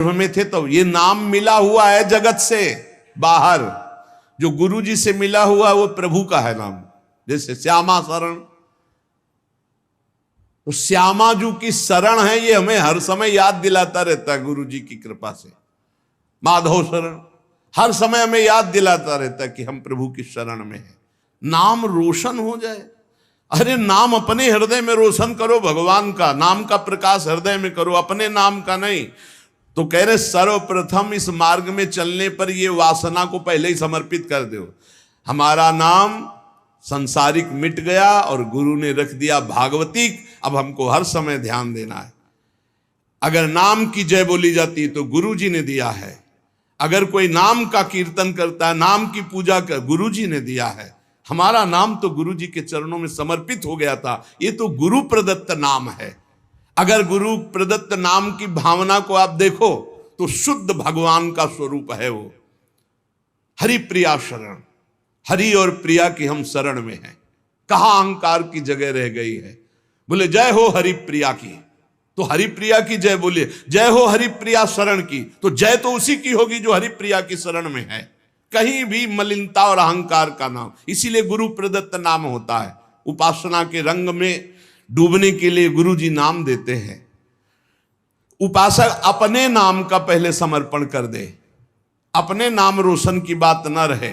में थे तो ये नाम मिला हुआ है जगत से बाहर, जो गुरु जी से मिला हुआ वो प्रभु का है नाम। जैसे श्यामा शरण, तो श्यामा जी की शरण है, ये हमें हर समय याद दिलाता रहता है गुरु जी की कृपा से। माधव शरण हर समय हमें याद दिलाता रहता है कि हम प्रभु की शरण में हैं। नाम रोशन हो जाए, अरे नाम अपने हृदय में रोशन करो, भगवान का नाम का प्रकाश हृदय में करो, अपने नाम का नहीं। तो कह रहे सर्वप्रथम इस मार्ग में चलने पर ये वासना को पहले ही समर्पित कर दो। हमारा नाम संसारिक मिट गया और गुरु ने रख दिया भागवतिक। अब हमको हर समय ध्यान देना है। अगर नाम की जय बोली जाती तो गुरु जी ने दिया है, अगर कोई नाम का कीर्तन करता है, नाम की पूजा कर, गुरु जी ने दिया है। हमारा नाम तो गुरु जी के चरणों में समर्पित हो गया था। ये तो गुरु प्रदत्त नाम है। अगर गुरु प्रदत्त नाम की भावना को आप देखो तो शुद्ध भगवान का स्वरूप है वो। हरि प्रिया शरण, हरि और प्रिया की हम शरण में हैं। कहां अहंकार की जगह रह गई है। बोले जय हो हरि प्रिया की, तो हरि प्रिया की जय बोलिए। जय हो हरि प्रिया शरण की, तो जय तो उसी की होगी जो हरि प्रिया की शरण में है। कहीं भी मलिनता और अहंकार का नाम, इसीलिए गुरु प्रदत्त नाम होता है। उपासना के रंग में डूबने के लिए गुरु जी नाम देते हैं। उपासक अपने नाम का पहले समर्पण कर दे, अपने नाम रोशन की बात न रहे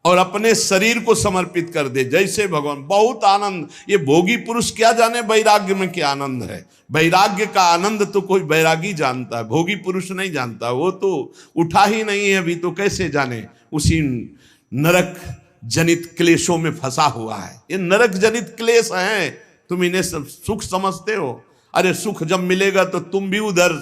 और अपने शरीर को समर्पित कर दे। जैसे भगवान, बहुत आनंद। ये भोगी पुरुष क्या जाने वैराग्य में क्या आनंद है। वैराग्य का आनंद तो कोई बैरागी जानता है, भोगी पुरुष नहीं जानता। वो तो उठा ही नहीं है अभी, तो कैसे जाने। उसी नरक जनित क्लेशों में फंसा हुआ है। ये नरक जनित क्लेश हैं, तुम इन्हें सुख समझते हो। अरे सुख जब मिलेगा तो तुम भी उधर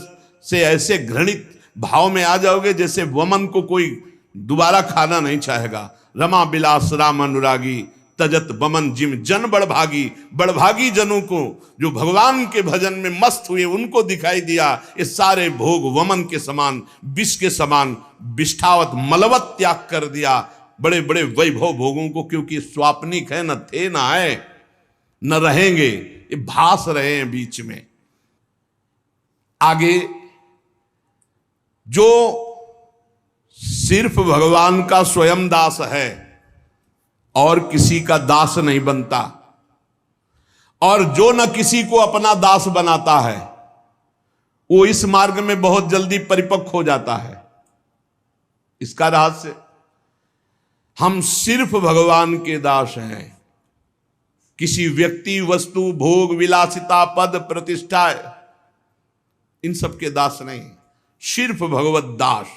से ऐसे घृणित भाव में आ जाओगे जैसे वमन को कोई दोबारा खाना नहीं चाहेगा। रमा बिलास राम अनुरागी, तजत बमन जिम जन बड़भागी। बड़भागी जनों को जो भगवान के भजन में मस्त हुए उनको दिखाई दिया ये सारे भोग वमन के समान, विष के समान विष्ठावत मलवत त्याग कर दिया। बड़े बड़े वैभव भोगों को, क्योंकि स्वाप्निक है, न थे न है न रहेंगे, ये भास रहे हैं बीच में। आगे जो सिर्फ भगवान का स्वयं दास है और किसी का दास नहीं बनता, और जो न किसी को अपना दास बनाता है, वो इस मार्ग में बहुत जल्दी परिपक्व हो जाता है। इसका रहस्य, हम सिर्फ भगवान के दास हैं। किसी व्यक्ति, वस्तु, भोग, विलासिता, पद, प्रतिष्ठा, इन सब के दास नहीं, सिर्फ भगवत दास।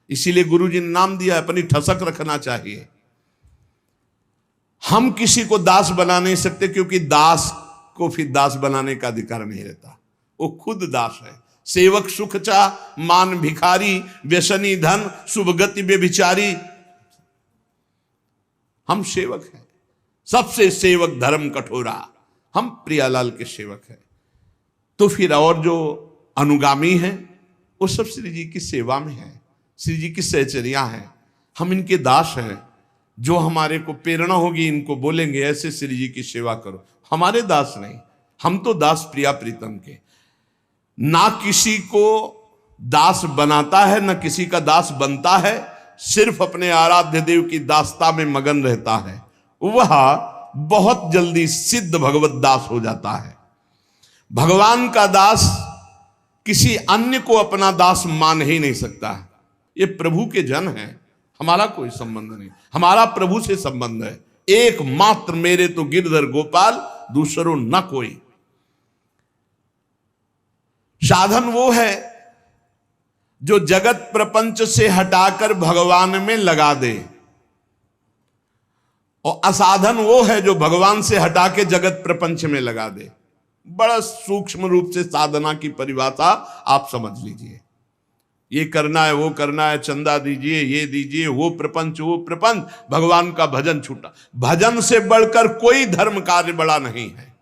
इसीलिए गुरु जी ने नाम दिया है, अपनी ठसक रखना चाहिए। हम किसी को दास बना नहीं सकते, क्योंकि दास को फिर दास बनाने का अधिकार नहीं रहता, वो खुद दास है। सेवक सुख चाह, मान भिखारी, व्यसनी धन, शुभ गति बेविचारी। हम सेवक हैं, सबसे सेवक धर्म कठोरा, हम प्रियालाल के सेवक हैं। तो फिर और जो अनुगामी हैं वो सब श्री जी की सेवा में है, श्री जी की सहचर्या हैं। हम इनके दास हैं। जो हमारे को प्रेरणा होगी इनको बोलेंगे ऐसे श्री जी की सेवा करो। हमारे दास नहीं, हम तो दास प्रिया प्रीतम के। ना किसी को दास बनाता है, ना किसी का दास बनता है, सिर्फ अपने आराध्य देव की दासता में मगन रहता है। वह बहुत जल्दी सिद्ध भगवत दास हो जाता है। भगवान का दास किसी अन्य को अपना दास मान ही नहीं सकता। ये प्रभु के जन हैं, हमारा कोई संबंध नहीं, हमारा प्रभु से संबंध है। एकमात्र मेरे तो गिरधर गोपाल, दूसरों न कोई। साधन वो है जो जगत प्रपंच से हटाकर भगवान में लगा दे, और असाधन वो है जो भगवान से हटा के जगत प्रपंच में लगा दे। बड़ा सूक्ष्म रूप से साधना की परिभाषा आप समझ लीजिए। ये करना है, वो करना है, चंदा दीजिए, ये दीजिए, वो प्रपंच, वो प्रपंच, भगवान का भजन छूटा। भजन से बढ़कर कोई धर्म कार्य बड़ा नहीं है,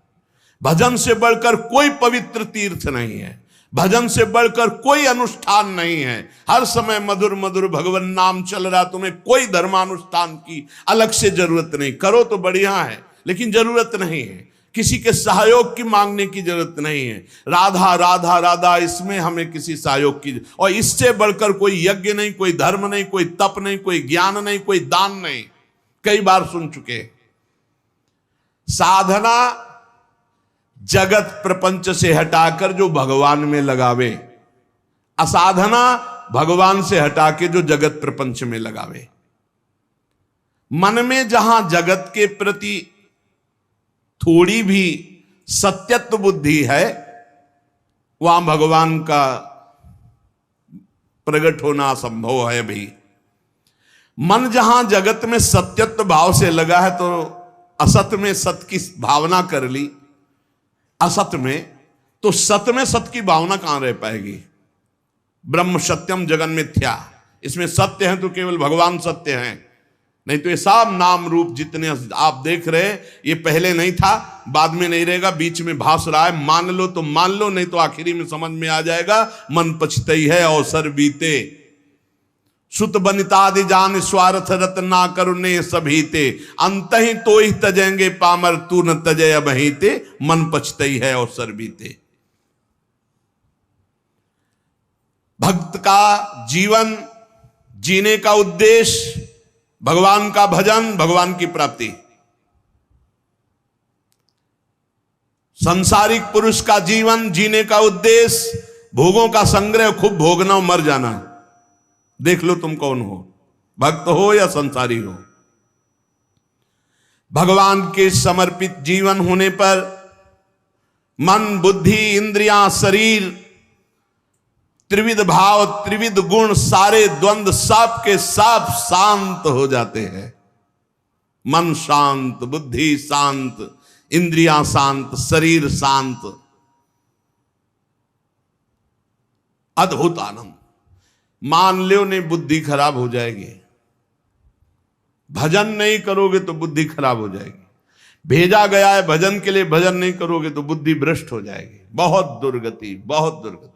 भजन से बढ़कर कोई पवित्र तीर्थ नहीं है, भजन से बढ़कर कोई अनुष्ठान नहीं है। हर समय मधुर मधुर भगवान नाम चल रहा, तुम्हें कोई धर्मानुष्ठान की अलग से जरूरत नहीं। करो तो बढ़िया है, लेकिन जरूरत नहीं है। किसी के सहयोग की मांगने की जरूरत नहीं है। राधा राधा राधा, इसमें हमें किसी सहयोग की, और इससे बढ़कर कोई यज्ञ नहीं, कोई धर्म नहीं, कोई तप नहीं, कोई ज्ञान नहीं, कोई दान नहीं। कई बार सुन चुके। साधना जगत प्रपंच से हटाकर जो भगवान में लगावे, असाधना भगवान से हटा के जो जगत प्रपंच में लगावे। मन में जहां जगत के प्रति थोड़ी भी सत्यत्व बुद्धि है, वहां भगवान का प्रकट होना असंभव है भी। मन जहां जगत में सत्यत्व भाव से लगा है, तो असत में सत की भावना कर ली, असत में, तो सत में सत की भावना कहां रह पाएगी। ब्रह्म सत्यम जगन मिथ्या, इसमें सत्य है तो केवल भगवान सत्य हैं, नहीं तो ये सब नाम रूप जितने आप देख रहे हैं, ये पहले नहीं था, बाद में नहीं रहेगा, बीच में भास रहा है। मान लो तो मान लो, नहीं तो आखिरी में समझ में आ जाएगा। मन पछतई है अवसर बीते, सुत बनितादि जान स्वार्थ रत ना करुणे सभीते, अंत ही तो ही तजेंगे पामर तू न तजय अबहीते, मन पछतई है अवसर बीते। भक्त का जीवन जीने का उद्देश्य भगवान का भजन, भगवान की प्राप्ति। सांसारिक पुरुष का जीवन जीने का उद्देश्य भोगों का संग्रह, खूब भोगना, मर जाना। देख लो तुम कौन हो, भक्त हो या संसारी हो। भगवान के समर्पित जीवन होने पर मन, बुद्धि, इंद्रियां, शरीर, त्रिविध भाव, त्रिविध गुण, सारे द्वंद्व सब के सब शांत हो जाते हैं। मन शांत, बुद्धि शांत, इंद्रियां शांत, शरीर शांत, अद्भुत आनंद। मान लो नहीं, बुद्धि खराब हो जाएगी। भजन नहीं करोगे तो बुद्धि खराब हो जाएगी। भेजा गया है भजन के लिए, भजन नहीं करोगे तो बुद्धि भ्रष्ट हो जाएगी। बहुत दुर्गति, बहुत दुर्गति।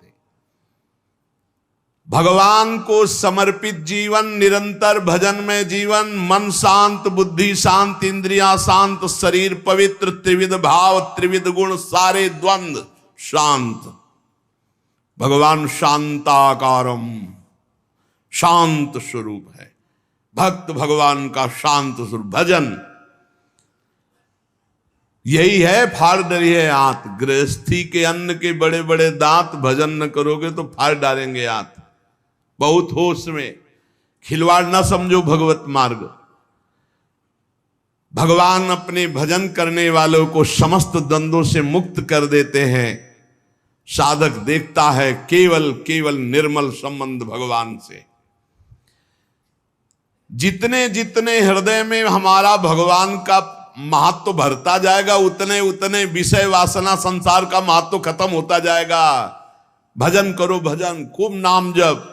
भगवान को समर्पित जीवन, निरंतर भजन में जीवन, मन शांत, बुद्धि शांत, इंद्रियां शांत, शरीर पवित्र, त्रिविध भाव, त्रिविध गुण, सारे द्वंद्व शांत। भगवान शांताकारम, शांत स्वरूप है। भक्त भगवान का शांत स्वरूप। भजन यही है, फाड़ डरी है आंत। गृहस्थी के अन्न के बड़े बड़े दांत, भजन न करोगे तो फाड़ डालेंगे आंत। बहुत होश में, खिलवाड़ न समझो भगवत मार्ग। भगवान अपने भजन करने वालों को समस्त द्वंद्वों से मुक्त कर देते हैं। साधक देखता है केवल केवल निर्मल संबंध भगवान से। जितने जितने हृदय में हमारा भगवान का महत्व भरता जाएगा, उतने उतने विषय वासना संसार का महत्व खत्म होता जाएगा। भजन करो, भजन, खूब नाम जप,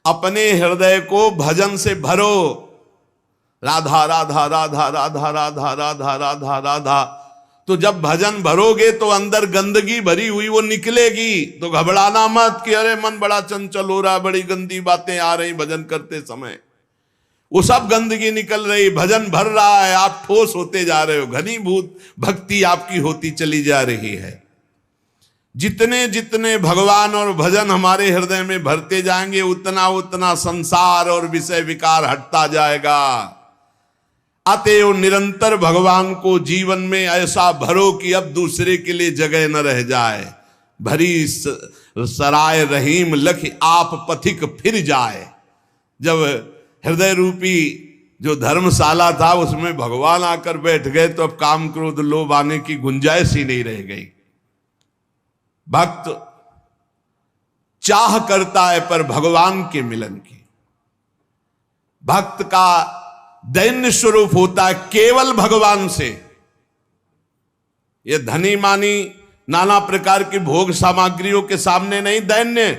अपने हृदय को भजन से भरो। राधा राधा राधा राधा राधा राधा राधा राधा। तो जब भजन भरोगे तो अंदर गंदगी भरी हुई वो निकलेगी। तो घबराना मत कि अरे मन बड़ा चंचल हो रहा, बड़ी गंदी बातें आ रही भजन करते समय। वो सब गंदगी निकल रही, भजन भर रहा है, आप ठोस होते जा रहे हो, घनीभूत भक्ति आपकी होती चली जा रही है। जितने जितने भगवान और भजन हमारे हृदय में भरते जाएंगे, उतना उतना संसार और विषय विकार हटता जाएगा। अतएव निरंतर भगवान को जीवन में ऐसा भरो कि अब दूसरे के लिए जगह न रह जाए। भरी सराय रहीम लख आप पथिक फिर जाए। जब हृदय रूपी जो धर्मशाला था उसमें भगवान आकर बैठ गए तो अब काम क्रोध लोभ आने की गुंजाइश ही नहीं रह गई। भक्त चाह करता है पर भगवान के मिलन की। भक्त का दैन्य स्वरूप होता है केवल भगवान से। ये धनी मानी नाना प्रकार की भोग सामग्रियों के सामने नहीं दैन्य।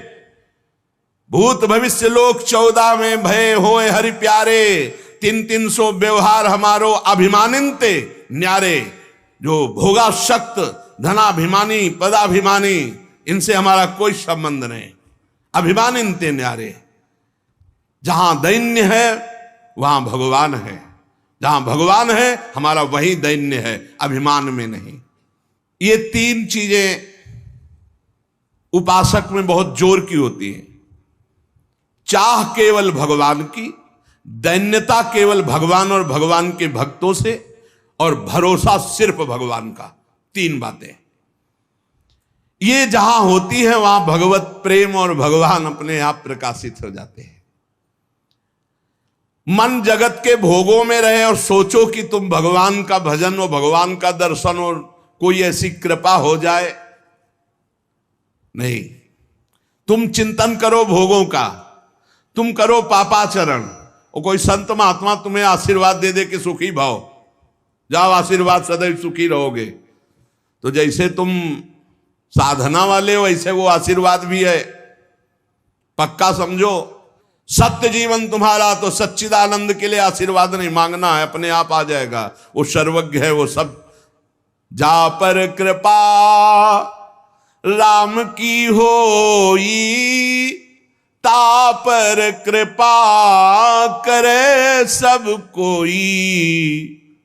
भूत भविष्य लोक 14 में भय होए हरि प्यारे, 300 व्यवहार हमारो अभिमानिनते न्यारे। जो भोगाशक्त, धनाभिमानी, पदाभिमानी, इनसे हमारा कोई संबंध नहीं। अभिमानिनते न्यारे। जहां दैन्य है वहां भगवान है, जहां भगवान है हमारा वही दैन्य है, अभिमान में नहीं। ये तीन चीजें उपासक में बहुत जोर की होती है। चाह केवल भगवान की, दैन्यता केवल भगवान और भगवान के भक्तों से, और भरोसा सिर्फ भगवान का। तीन बातें ये जहां होती है वहां भगवत प्रेम और भगवान अपने आप प्रकाशित हो जाते हैं। मन जगत के भोगों में रहे और सोचो कि तुम भगवान का भजन और भगवान का दर्शन और कोई ऐसी कृपा हो जाए, नहीं। तुम चिंतन करो भोगों का, तुम करो पापाचरण, और कोई संत महात्मा तुम्हें आशीर्वाद दे दे कि सुखी भाव, जाओ आशीर्वाद सदैव सुखी रहोगे, तो जैसे तुम साधना वाले हो वैसे वो आशीर्वाद भी है, पक्का समझो। सत्य जीवन तुम्हारा, तो सच्चिदानंद के लिए आशीर्वाद नहीं मांगना है, अपने आप आ जाएगा। वो सर्वज्ञ है, वो सब। जा पर कृपा राम की होई, ता पर कृपा करे सब कोई।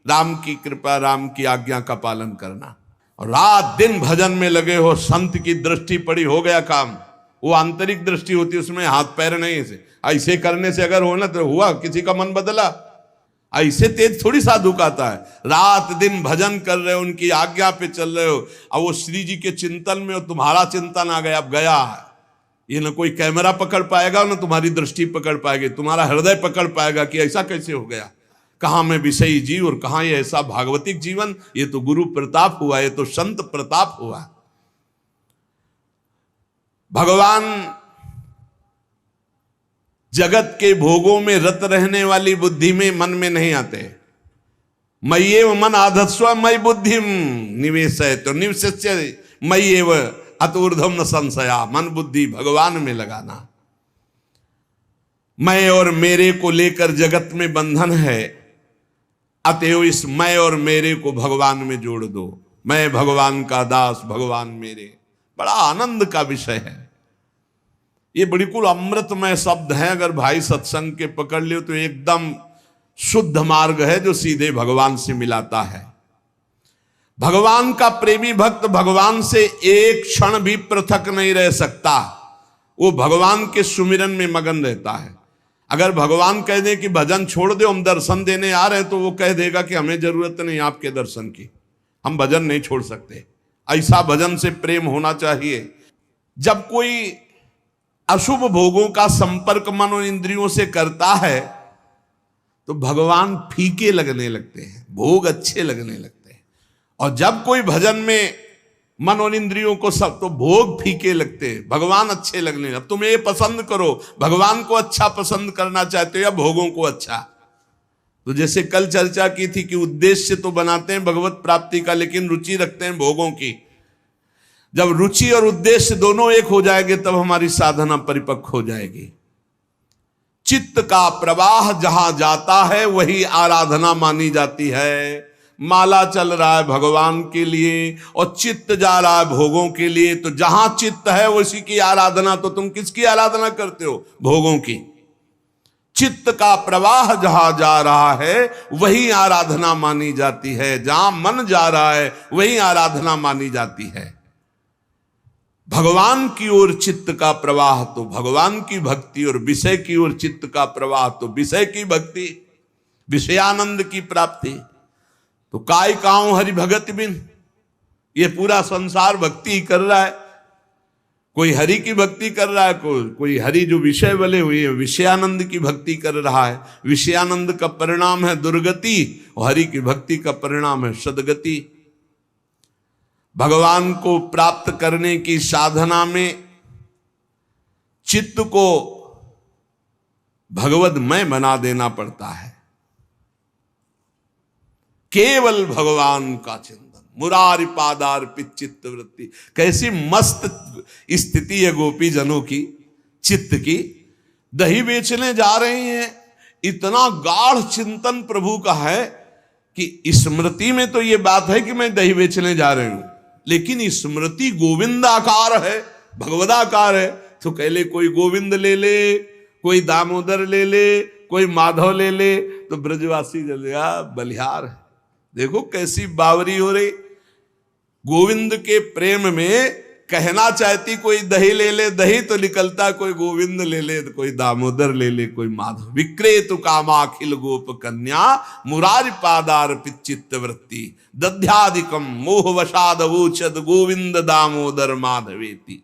राम की कृपा, राम की आज्ञा का पालन करना, और रात दिन भजन में लगे हो। संत की दृष्टि पड़ी, हो गया काम। वो आंतरिक दृष्टि होती है, उसमें हाथ पैर नहीं से ऐसे करने से अगर हो ना तो हुआ, किसी का मन बदला। ऐसे तेज थोड़ी साधु का आता है। रात दिन भजन कर रहे हो, उनकी आज्ञा पे चल रहे हो, अब वो श्री जी के चिंतन में हो, तुम्हारा चिंतन आ गया, अब गया। ये ना कोई कैमरा पकड़ पाएगा, ना तुम्हारी दृष्टि पकड़ पाएगी, तुम्हारा हृदय पकड़ पाएगा कि ऐसा कैसे हो गया। कहां में विषयी जीव और कहां ये ऐसा भागवतिक जीवन। ये तो गुरु प्रताप हुआ, ये तो संत प्रताप हुआ। भगवान जगत के भोगों में रत रहने वाली बुद्धि में, मन में नहीं आते। मय्येव मन आधत्स्व मयि बुद्धिम निवेशयत, तो निवसस्य मय्येव अतूर्ध्वम न संशया। मन बुद्धि भगवान में लगाना। मैं और मेरे को लेकर जगत में बंधन है, अतएव इस मैं और मेरे को भगवान में जोड़ दो। मैं भगवान का दास, भगवान मेरे। बड़ा आनंद का विषय है ये, बिल्कुल अमृतमय शब्द है। अगर भाई सत्संग के पकड़ लियो तो एकदम शुद्ध मार्ग है जो सीधे भगवान से मिलाता है। भगवान का प्रेमी भक्त भगवान से एक क्षण भी पृथक नहीं रह सकता। वो भगवान के सुमिरन में मगन रहता है। अगर भगवान कह दे कि भजन छोड़ दो, हम दर्शन देने आ रहे हैं, तो वो कह देगा कि हमें जरूरत नहीं आपके दर्शन की, हम भजन नहीं छोड़ सकते। ऐसा भजन से प्रेम होना चाहिए। जब कोई अशुभ भोगों का संपर्क मन और इंद्रियों से करता है तो भगवान फीके लगने लगते हैं, भोग अच्छे लगने लगते हैं। और जब कोई भजन में मन और इंद्रियों को सब, तो भोग फीके लगते हैं, भगवान अच्छे लगने। अब तुम ये पसंद करो, भगवान को अच्छा पसंद करना चाहते हो या भोगों को अच्छा। तो जैसे कल चर्चा की थी कि उद्देश्य तो बनाते हैं भगवत प्राप्ति का, लेकिन रुचि रखते हैं भोगों की। जब रुचि और उद्देश्य दोनों एक हो जाएंगे तब हमारी साधना परिपक्व हो जाएगी। चित्त का प्रवाह जहां जाता है वही आराधना मानी जाती है। माला चल रहा है भगवान के लिए और चित्त जा रहा है भोगों के लिए, तो जहां चित्त है उसी की आराधना। तो तुम किसकी आराधना करते हो? भोगों की। चित्त का प्रवाह जहां जा रहा है वही आराधना मानी जाती है। जहां मन जा रहा है वही आराधना मानी जाती है। भगवान की ओर चित्त का प्रवाह तो भगवान की भक्ति, और विषय की ओर चित्त का प्रवाह तो विषय की भक्ति, विषयानंद की प्राप्ति। तो काय काऊं हरि भगत बिन, ये पूरा संसार भक्ति कर रहा है। कोई हरि की भक्ति कर रहा है, कोई हरि जो विषय वाले हुए हैं विषयानंद की भक्ति कर रहा है। विषयानंद का परिणाम है दुर्गति और हरि की भक्ति का परिणाम है सदगति। भगवान को प्राप्त करने की साधना में चित्त को भगवदमय बना देना पड़ता है। केवल भगवान का चिंतन, मुरारी पादार्पित चित्त वृत्ति। कैसी मस्त स्थिति है गोपी जनों की चित्त की। दही बेचने जा रहे हैं, इतना गाढ़ चिंतन प्रभु का है कि स्मृति में तो ये बात है कि मैं दही बेचने जा रही हूं, लेकिन स्मृति गोविंदाकार है, भगवदाकार है। तो कह ले कोई गोविंद ले ले, कोई दामोदर ले ले, कोई माधव ले ले, तो ब्रजवासी चलेगा बलिहार है। देखो कैसी बावरी हो रही। गोविंद के प्रेम में कहना चाहती कोई दही ले ले, दही तो निकलता कोई गोविंद ले ले, तो कोई दामोदर ले ले, कोई माधव। विक्रेतु कामाखिल गोप कन्या मुरारी पादार्पित चित्त वृत्ति दध्यादिकम मोहवशाद वोचद गोविंद दामोदर माधवेति।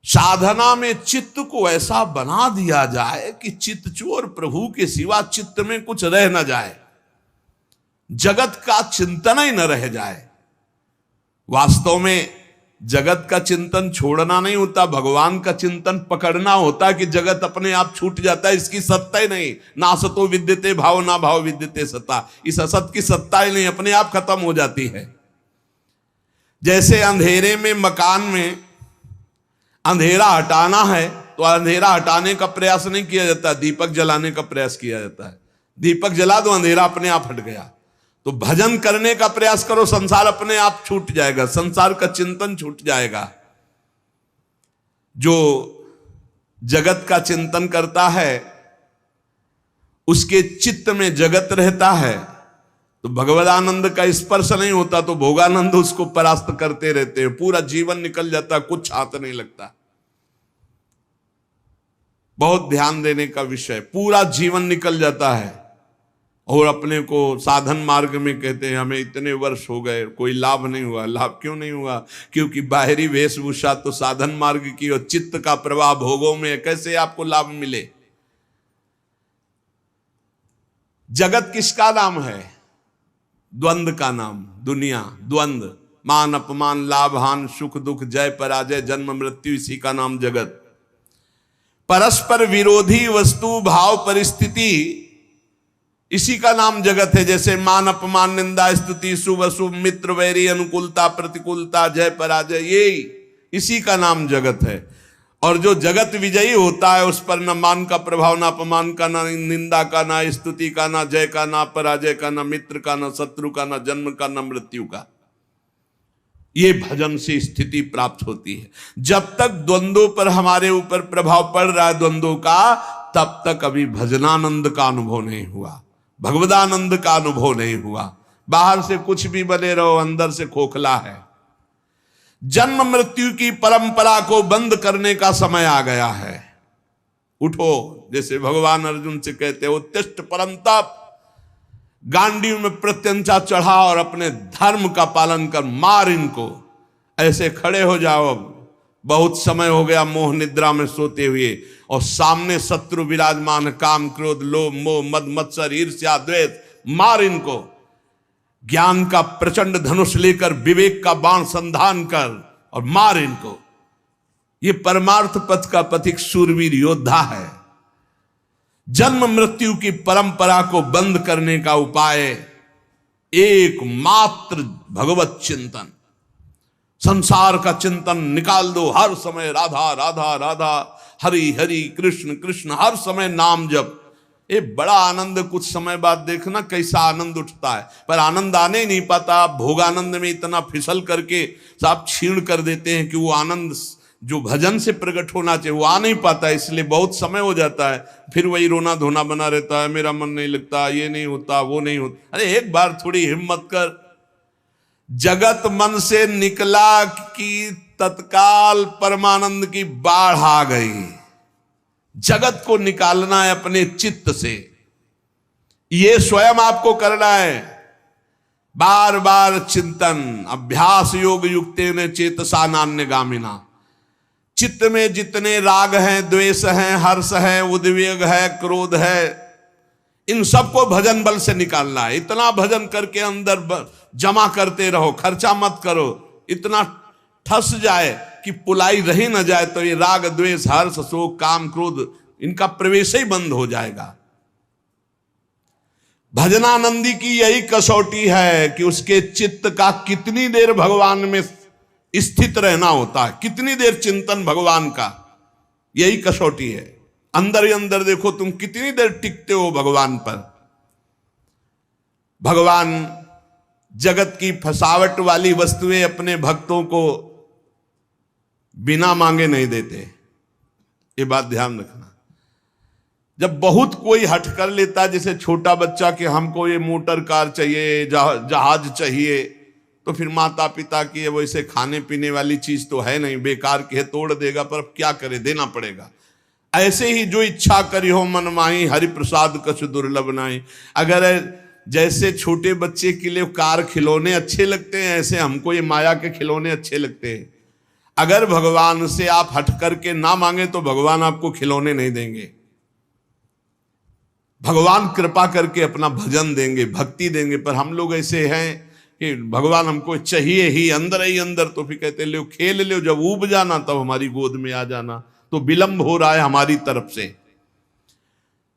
साधना में चित्त को ऐसा बना दिया जाए कि चित्त चोर प्रभु के सिवा चित्त में कुछ रह न जाए, जगत का चिंतन ही न रह जाए। वास्तव में जगत का चिंतन छोड़ना नहीं होता, भगवान का चिंतन पकड़ना होता कि जगत अपने आप छूट जाता है, इसकी सत्ता ही नहीं। ना असतो विद्यते भाव, ना भाव विद्यते सत्ता। इस असत की सत्ता ही नहीं, अपने आप खत्म हो जाती है। जैसे अंधेरे में मकान में अंधेरा हटाना है तो अंधेरा हटाने का प्रयास नहीं किया जाता, दीपक जलाने का प्रयास किया जाता है। दीपक जला दो, अंधेरा अपने आप हट गया। तो भजन करने का प्रयास करो, संसार अपने आप छूट जाएगा, संसार का चिंतन छूट जाएगा। जो जगत का चिंतन करता है उसके चित्त में जगत रहता है, तो भगवदानंद का स्पर्श नहीं होता तो भोगानंद उसको परास्त करते रहते हैं। पूरा जीवन निकल जाता, कुछ हाथ नहीं लगता। बहुत ध्यान देने का विषय, पूरा जीवन निकल जाता है। और अपने को साधन मार्ग में कहते हैं हमें इतने वर्ष हो गए, कोई लाभ नहीं हुआ। लाभ क्यों नहीं हुआ? क्योंकि बाहरी वेशभूषा तो साधन मार्ग की और चित्त का प्रवाह भोगों में, कैसे आपको लाभ मिले? जगत किसका नाम है? द्वंद्व का नाम। दुनिया द्वंद्व, मान अपमान, लाभ हान, सुख दुख, जय पराजय, जन्म मृत्यु, इसी का नाम जगत। परस्पर विरोधी वस्तु भाव परिस्थिति, इसी का नाम जगत है। जैसे मान अपमान, निंदा स्तुति, शुभ अशुभ, मित्र वैरी, अनुकूलता प्रतिकूलता, जय पराजय, ये इसी का नाम जगत है। और जो जगत विजयी होता है उस पर न मान का प्रभाव, ना अपमान का, ना निंदा का, ना स्तुति का, ना जय का, ना पराजय का, ना मित्र का, ना शत्रु का, ना जन्म का, ना मृत्यु का। ये भजन से स्थिति प्राप्त होती है। जब तक द्वंद्वों पर हमारे ऊपर प्रभाव पड़ रहा है द्वंद्वों का, तब तक अभी भजनानंद का अनुभव नहीं हुआ, भगवदानंद का अनुभव नहीं हुआ। बाहर से कुछ भी बने रहो, अंदर से खोखला है। जन्म मृत्यु की परंपरा को बंद करने का समय आ गया है। उठो, जैसे भगवान अर्जुन से कहते हो उत्तिष्ठ परंतप, गांडीव में प्रत्यंचा चढ़ा और अपने धर्म का पालन कर, मार इनको। ऐसे खड़े हो जाओ। अब बहुत समय हो गया मोह निद्रा में सोते हुए, और सामने शत्रु विराजमान, काम क्रोध लोभ मोह मद मत्सर ईर्ष्या द्वेष, मार इनको। ज्ञान का प्रचंड धनुष लेकर विवेक का बाण संधान कर और मार इनको। ये परमार्थ पथ का पथिक शूरवीर योद्धा है। जन्म मृत्यु की परंपरा को बंद करने का उपाय एकमात्र भगवत चिंतन। संसार का चिंतन निकाल दो। हर समय राधा राधा राधा, हरि हरि कृष्ण कृष्ण, हर समय नाम जप। ये बड़ा आनंद, कुछ समय बाद देखना कैसा आनंद उठता है। पर आनंद आने ही नहीं पाता। भोगानंद में इतना फिसल करके साहब छीण कर देते हैं कि वो आनंद जो भजन से प्रकट होना चाहिए वो आ नहीं पाता। इसलिए बहुत समय हो जाता है, फिर वही रोना धोना बना रहता है, मेरा मन नहीं लगता, ये नहीं होता, वो नहीं होता। अरे एक बार थोड़ी हिम्मत कर। जगत मन से निकला कि तत्काल परमानंद की बाढ़ आ गई। जगत को निकालना है अपने चित्त से, ये स्वयं आपको करना है। बार बार चिंतन, अभ्यास योग युक्तेन चेतसा नान्यगामिना। चित्त में जितने राग हैं, द्वेष हैं, हर्ष है, उद्वेग है, क्रोध है, इन सबको भजन बल से निकालना है। इतना भजन करके अंदर जमा करते रहो, खर्चा मत करो। इतना ठस जाए कि पुलाई रही न जाए, तो ये राग द्वेष हर्ष शोक काम क्रोध इनका प्रवेश ही बंद हो जाएगा। भजनानंदी की यही कसौटी है कि उसके चित्त का कितनी देर भगवान में स्थित रहना होता है, कितनी देर चिंतन भगवान का, यही कसौटी है। अंदर ही अंदर देखो तुम कितनी देर टिकते हो भगवान पर। भगवान जगत की फसावट वाली वस्तुएं अपने भक्तों को बिना मांगे नहीं देते, ये बात ध्यान रखना। जब बहुत कोई हट कर लेता, जैसे छोटा बच्चा कि हमको ये मोटर कार चाहिए, जहाज चाहिए, तो फिर माता पिता की वैसे खाने पीने वाली चीज तो है नहीं, बेकार की है, तोड़ देगा, पर अब क्या करे, देना पड़ेगा। ऐसे ही जो इच्छा करी हो मन माही, हरि प्रसाद कछु दुर्लभ नाई। अगर जैसे छोटे बच्चे के लिए कार खिलौने अच्छे लगते हैं, ऐसे हमको ये माया के खिलौने अच्छे लगते हैं। अगर भगवान से आप हट करके ना मांगे तो भगवान आपको खिलौने नहीं देंगे। भगवान कृपा करके अपना भजन देंगे, भक्ति देंगे। पर हम लोग ऐसे हैं कि भगवान हमको चाहिए ही अंदर, तो फिर कहते लो खेल लो, जब ऊब जाना तब हमारी गोद में आ जाना। तो विलंब हो रहा है हमारी तरफ से।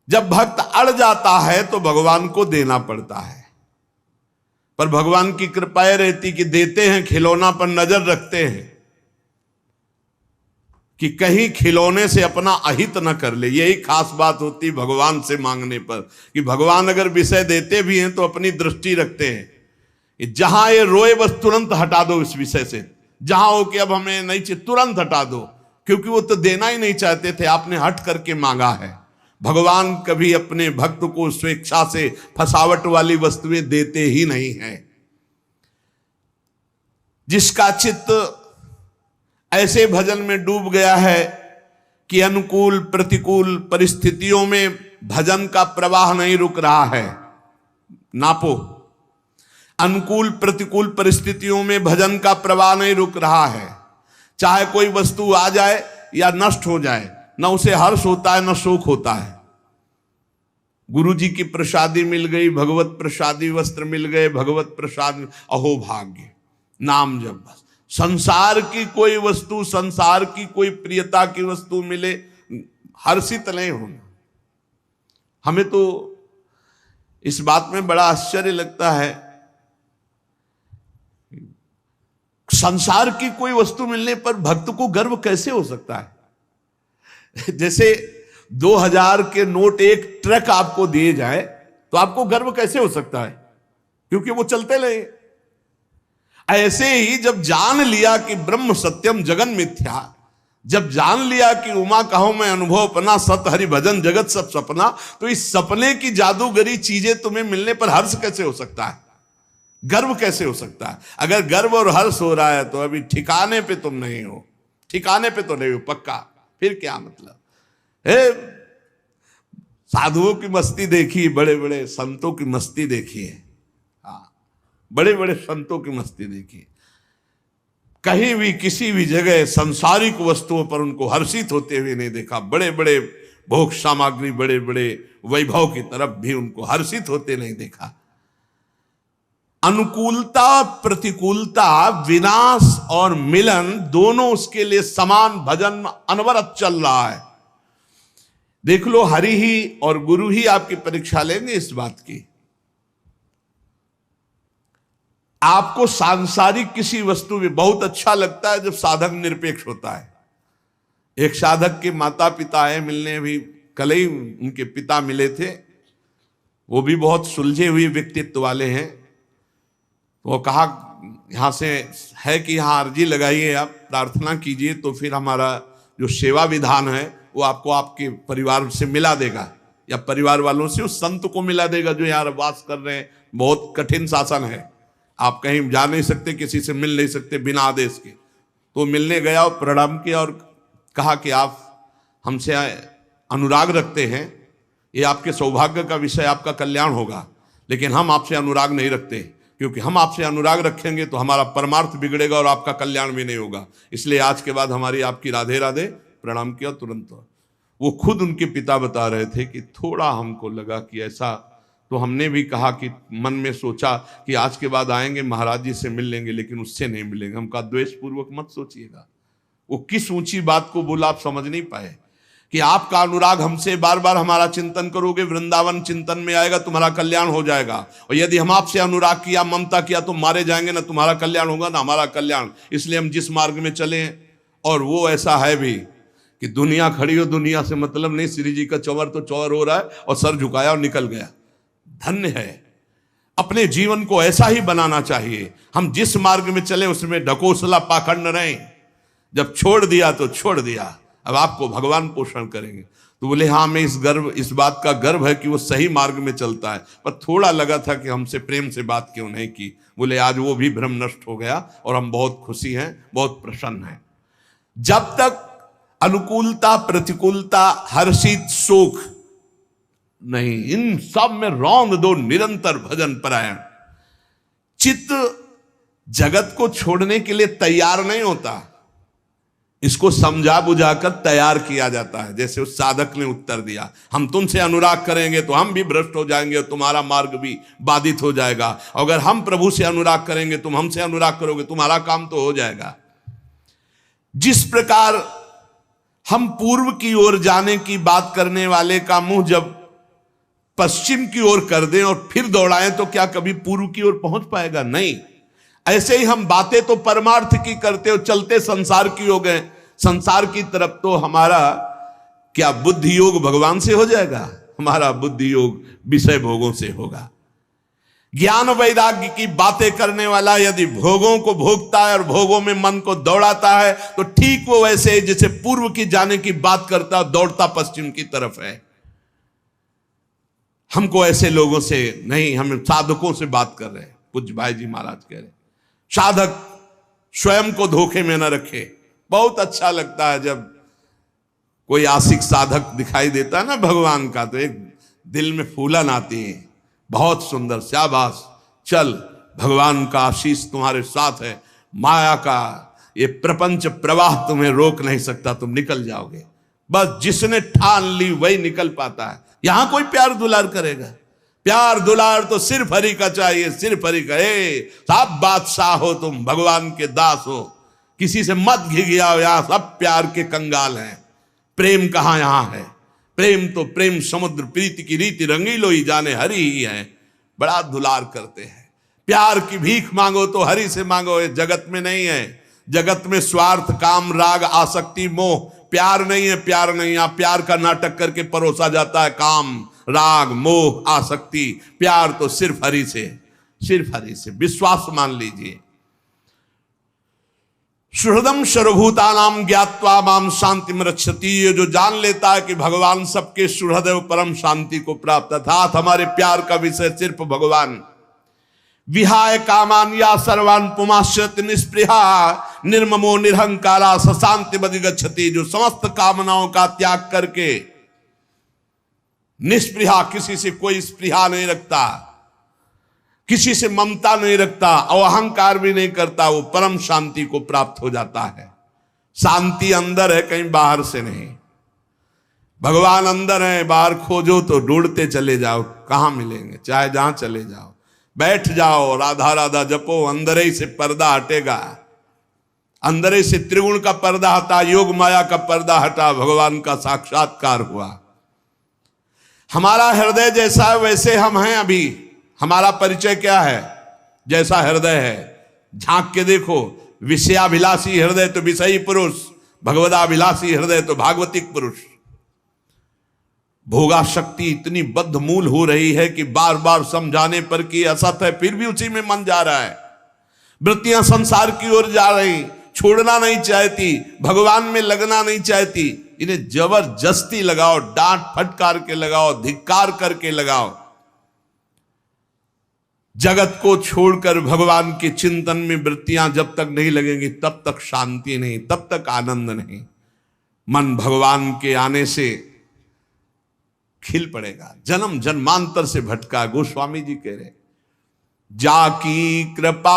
जब भक्त अड़ जाता है तो भगवान को देना पड़ता है। पर भगवान की कृपा रहती कि देते हैं, खिलौना पर नजर रखते हैं कि कहीं खिलौने से अपना अहित न कर ले। यही खास बात होती भगवान से मांगने पर, कि भगवान अगर विषय देते भी हैं तो अपनी दृष्टि रखते हैं कि जहां ये रोए बस तुरंत हटा दो इस विषय से, जहां हो कि अब हमें नहीं चाहिए तुरंत हटा दो, क्योंकि वो तो देना ही नहीं चाहते थे, आपने हट करके मांगा है। भगवान कभी अपने भक्त को स्वेच्छा से फसावट वाली वस्तुएं देते ही नहीं हैं। जिसका चित्त ऐसे भजन में डूब गया है कि अनुकूल प्रतिकूल परिस्थितियों में भजन का प्रवाह नहीं रुक रहा है, नापो। अनुकूल प्रतिकूल परिस्थितियों में भजन का प्रवाह नहीं रुक रहा है। चाहे कोई वस्तु आ जाए या नष्ट हो जाए, न उसे हर्ष होता है न शोक होता है। गुरु जी की प्रसादी मिल गई, भगवत प्रसादी वस्त्र मिल गए, भगवत प्रसाद, अहो भाग्य, नाम जब बस। संसार की कोई वस्तु, संसार की कोई प्रियता की वस्तु मिले, हर्षित नहीं होना। हमें तो इस बात में बड़ा आश्चर्य लगता है, संसार की कोई वस्तु मिलने पर भक्त को गर्व कैसे हो सकता है। जैसे 2000 के नोट एक ट्रक आपको दिए जाए तो आपको गर्व कैसे हो सकता है, क्योंकि वो चलते रहे। ऐसे ही जब जान लिया कि ब्रह्म सत्यम जगन मिथ्या, जब जान लिया कि उमा कहो मैं अनुभव अपना, सत हरि भजन जगत सब सपना, तो इस सपने की जादूगरी चीजें तुम्हें मिलने पर हर्ष कैसे हो सकता है, गर्व कैसे हो सकता है। अगर गर्व और हर्ष हो रहा है तो अभी ठिकाने पे तुम नहीं हो, ठिकाने पे तो नहीं हो पक्का। फिर क्या मतलब है। साधुओं की मस्ती देखी, बड़े बड़े संतों की मस्ती देखी है, बड़े बड़े संतों की मस्ती देखी। कहीं भी किसी भी जगह संसारिक वस्तुओं पर उनको हर्षित होते हुए नहीं देखा। बड़े बड़े भोग सामग्री, बड़े बड़े वैभव की तरफ भी उनको हर्षित होते नहीं देखा। अनुकूलता प्रतिकूलता, विनाश और मिलन दोनों उसके लिए समान भजन अनवरत चल रहा है। देख लो, हरि ही और गुरु ही आपकी परीक्षा लेंगे इस बात की। आपको सांसारिक किसी वस्तु में बहुत अच्छा लगता है जब साधक निरपेक्ष होता है। एक साधक के माता पिता आए मिलने, अभी कल ही उनके पिता मिले थे, वो भी बहुत सुलझे हुए व्यक्तित्व वाले हैं। वो कहा यहाँ से है कि यहाँ अर्जी लगाइए, आप प्रार्थना कीजिए, तो फिर हमारा जो सेवा विधान है वो आपको आपके परिवार से मिला देगा, या परिवार वालों से उस संत को मिला देगा जो यहाँ वास कर रहे हैं। बहुत कठिन शासन है, आप कहीं जा नहीं सकते, किसी से मिल नहीं सकते बिना आदेश के। तो मिलने गया और प्रणाम किया और कहा कि आप हमसे अनुराग रखते हैं, ये आपके सौभाग्य का विषय, आपका कल्याण होगा, लेकिन हम आपसे अनुराग नहीं रखते, क्योंकि हम आपसे अनुराग रखेंगे तो हमारा परमार्थ बिगड़ेगा और आपका कल्याण भी नहीं होगा। इसलिए आज के बाद हमारी आपकी राधे राधे, प्रणाम किया तुरंत। वो खुद उनके पिता बता रहे थे कि थोड़ा हमको लगा कि ऐसा, तो हमने भी कहा कि मन में सोचा कि आज के बाद आएंगे महाराज जी से मिल लेंगे, लेकिन उससे नहीं मिलेंगे। हम कहा द्वेष पूर्वक मत सोचिएगा। वो किस ऊंची बात को बोला आप समझ नहीं पाए कि आपका अनुराग हमसे, बार बार हमारा चिंतन करोगे, वृंदावन चिंतन में आएगा, तुम्हारा कल्याण हो जाएगा। और यदि हम आपसे अनुराग किया, ममता किया, तो मारे जाएंगे, ना तुम्हारा कल्याण होगा ना हमारा कल्याण। इसलिए हम जिस मार्ग में चले हैं, और वो ऐसा है भी कि दुनिया खड़ी हो, दुनिया से मतलब नहीं, श्री जी का चौवर तो चौवर हो रहा है और सर झुकाया और निकल गया। धन्य है। अपने जीवन को ऐसा ही बनाना चाहिए। हम जिस मार्ग में चले उसमें ढकोसला पाखंड न रहें। जब छोड़ दिया तो छोड़ दिया, अब आपको भगवान पोषण करेंगे। तो बोले हाँ, मैं इस बात का गर्व है कि वो सही मार्ग में चलता है, पर थोड़ा लगा था कि हमसे प्रेम से बात क्यों नहीं की। बोले आज वो भी भ्रम नष्ट हो गया और हम बहुत खुशी हैं, बहुत प्रसन्न हैं। जब तक अनुकूलता, प्रतिकूलता, हर्षित, शोक नहीं, इन सब में रौंद दो निरंतर भजन परायण। चित्त जगत को छोड़ने के लिए तैयार नहीं होता, इसको समझा बुझाकर तैयार किया जाता है। जैसे उस साधक ने उत्तर दिया, हम तुमसे अनुराग करेंगे तो हम भी भ्रष्ट हो जाएंगे और तुम्हारा मार्ग भी बाधित हो जाएगा। अगर हम प्रभु से अनुराग करेंगे, तुम हमसे अनुराग करोगे, तुम्हारा काम तो हो जाएगा। जिस प्रकार हम पूर्व की ओर जाने की बात करने वाले का मुंह जब पश्चिम की ओर कर दें और फिर दौड़ाएं तो क्या कभी पूर्व की ओर पहुंच पाएगा? नहीं। ऐसे ही हम बातें तो परमार्थ की करते हो, चलते संसार की हो गए, संसार की तरफ तो हमारा क्या बुद्धि योग भगवान से हो जाएगा? हमारा बुद्धि योग विषय भोगों से होगा। ज्ञान वैराग्य की बातें करने वाला यदि भोगों को भोगता है और भोगों में मन को दौड़ाता है तो ठीक वो वैसे ही जैसे पूर्व की जाने की बात करता और दौड़ता पश्चिम की तरफ है। हमको ऐसे लोगों से नहीं, हम साधकों से बात कर रहे हैं। पूज्य भाई जी महाराज कह रहे साधक स्वयं को धोखे में न रखे। बहुत अच्छा लगता है जब कोई आशिक साधक दिखाई देता है ना भगवान का, तो एक दिल में फूलन आती है, बहुत सुंदर, शाबाश, चल भगवान का आशीष तुम्हारे साथ है, माया का ये प्रपंच प्रवाह तुम्हें रोक नहीं सकता, तुम निकल जाओगे। बस जिसने ठान ली वही निकल पाता है। यहां कोई प्यार दुलार करेगा? प्यार दुलार तो सिर्फ हरि का चाहिए, सिर्फ हरि का। सब बादशाह हो तुम, भगवान के दास हो, किसी से मत घिघियाओ। यहां सब प्यार के कंगाल हैं। प्रेम कहां यहां है? प्रेम तो प्रेम समुद्र प्रीति की रीति रंगीलो ही जाने हरि ही है। बड़ा दुलार करते हैं। प्यार की भीख मांगो तो हरि से मांगो, ये जगत में नहीं है। जगत में स्वार्थ, काम, राग, आसक्ति, मोह, प्यार नहीं है। प्यार नहीं, यहां प्यार का नाटक करके परोसा जाता है। काम, राग, मोह, आसक्ति। प्यार तो सिर्फ हरि से, सिर्फ हरि से। विश्वास मान लीजिए। सुहृदम सर्वभूतानां ज्ञात्वा माम शांतिम रक्षति। ये जो जान लेता है कि भगवान सबके सुहृद एवं परम शांति को प्राप्त, अर्थात हमारे प्यार का विषय सिर्फ भगवान। विहाय कामान या सर्वान पुमाश्रित निस्पृहा निर्ममो निरहंकारा सशांति बदिगच्छति। जो समस्त कामनाओं का त्याग करके निस्पृहा, किसी से कोई स्पृहा नहीं रखता, किसी से ममता नहीं रखता और अहंकार भी नहीं करता, वो परम शांति को प्राप्त हो जाता है। शांति अंदर है, कहीं बाहर से नहीं। भगवान अंदर है, बाहर खोजो तो ढूंढते चले जाओ, कहां मिलेंगे? चाहे जहां चले जाओ, बैठ जाओ, राधा राधा जपो, अंदर ही से पर्दा हटेगा। अंदर ही से त्रिगुण का पर्दा हटा, योग माया का पर्दा हटा, भगवान का साक्षात्कार हुआ। हमारा हृदय जैसा है वैसे हम हैं। अभी हमारा परिचय क्या है? जैसा हृदय है, झांक के देखो। विषयाभिलाषी हृदय तो विषयी पुरुष, भगवदाभिलाषी हृदय तो भागवतिक पुरुष। भोगा शक्ति इतनी बद्ध मूल हो रही है कि बार बार समझाने पर कि असत है, फिर भी उसी में मन जा रहा है। वृत्तियां संसार की ओर जा रही, छोड़ना नहीं चाहती, भगवान में लगना नहीं चाहती। इन्हें जबरदस्ती लगाओ, डांट फटकार के लगाओ, धिक्कार करके लगाओ। जगत को छोड़कर भगवान के चिंतन में वृत्तियां जब तक नहीं लगेंगी तब तक शांति नहीं, तब तक आनंद नहीं। मन भगवान के आने से खिल पड़ेगा। जन्म जन्मांतर से भटका, गोस्वामी जी कह रहे, जाकी कृपा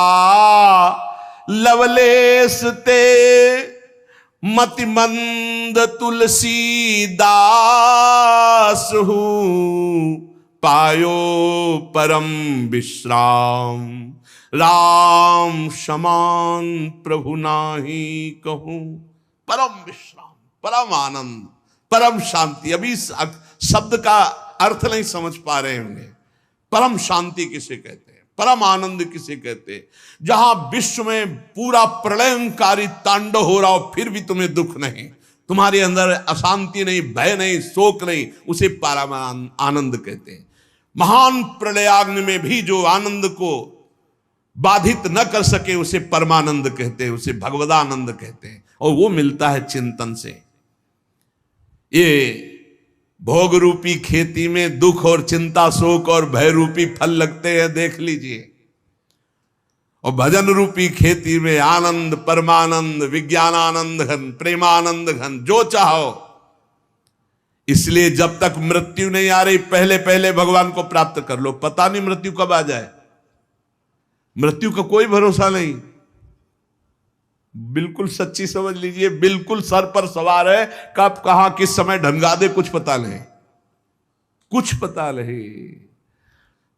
लवलेश ते मति मंद तुलसी दास हूं, पायो परम विश्राम, राम समान प्रभु नाही कहूं। परम विश्राम, परम आनंद, परम शांति। अभी शब्द का अर्थ नहीं समझ पा रहे होंगे। परम शांति किसे कहते हैं, परम आनंद किसे कहते हैं? जहां विश्व में पूरा प्रलयंकारी तांडव हो रहा हो फिर भी तुम्हें दुख नहीं, तुम्हारे अंदर अशांति नहीं, भय नहीं, शोक नहीं, उसे परम आनंद कहते हैं। महान प्रलयाग्नि में भी जो आनंद को बाधित न कर सके उसे परमानंद कहते हैं, उसे भगवदानंद कहते हैं। और वो मिलता है चिंतन से। ये भोग रूपी खेती में दुख और चिंता, शोक और भय रूपी फल लगते हैं, देख लीजिए। और भजन रूपी खेती में आनंद, परमानंद, विज्ञानानंद घन, प्रेमानंद घन, जो चाहो। इसलिए जब तक मृत्यु नहीं आ रही, पहले पहले भगवान को प्राप्त कर लो। पता नहीं मृत्यु कब आ जाए, मृत्यु का कोई भरोसा नहीं। बिल्कुल सच्ची समझ लीजिए, बिल्कुल सर पर सवार है, कब कहां किस समय ढंगा दे कुछ पता नहीं, कुछ पता नहीं।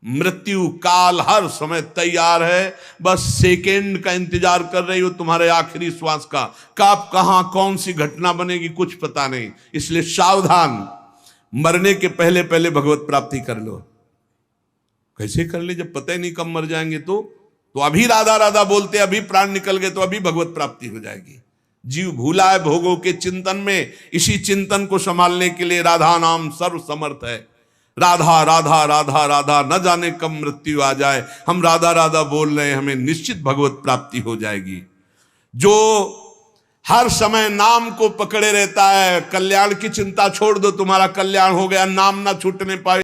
मृत्यु काल हर समय तैयार है, बस सेकेंड का इंतजार कर रही हो तुम्हारे आखिरी श्वास का, कब कहां कौन सी घटना बनेगी कुछ पता नहीं। इसलिए सावधान, मरने के पहले पहले भगवत प्राप्ति कर लो। कैसे कर ले जब पता ही नहीं कब मर जाएंगे? तो अभी राधा राधा बोलते, अभी प्राण निकल गए तो अभी भगवत प्राप्ति हो जाएगी। जीव भूला है भोगों के चिंतन में, इसी चिंतन को संभालने के लिए राधा नाम सर्व समर्थ है। राधा राधा राधा राधा, न जाने कब मृत्यु आ जाए, हम राधा राधा बोल रहे हैं, हमें निश्चित भगवत प्राप्ति हो जाएगी। जो हर समय नाम को पकड़े रहता है, कल्याण की चिंता छोड़ दो, तुम्हारा कल्याण हो गया, नाम ना छूटने पाए।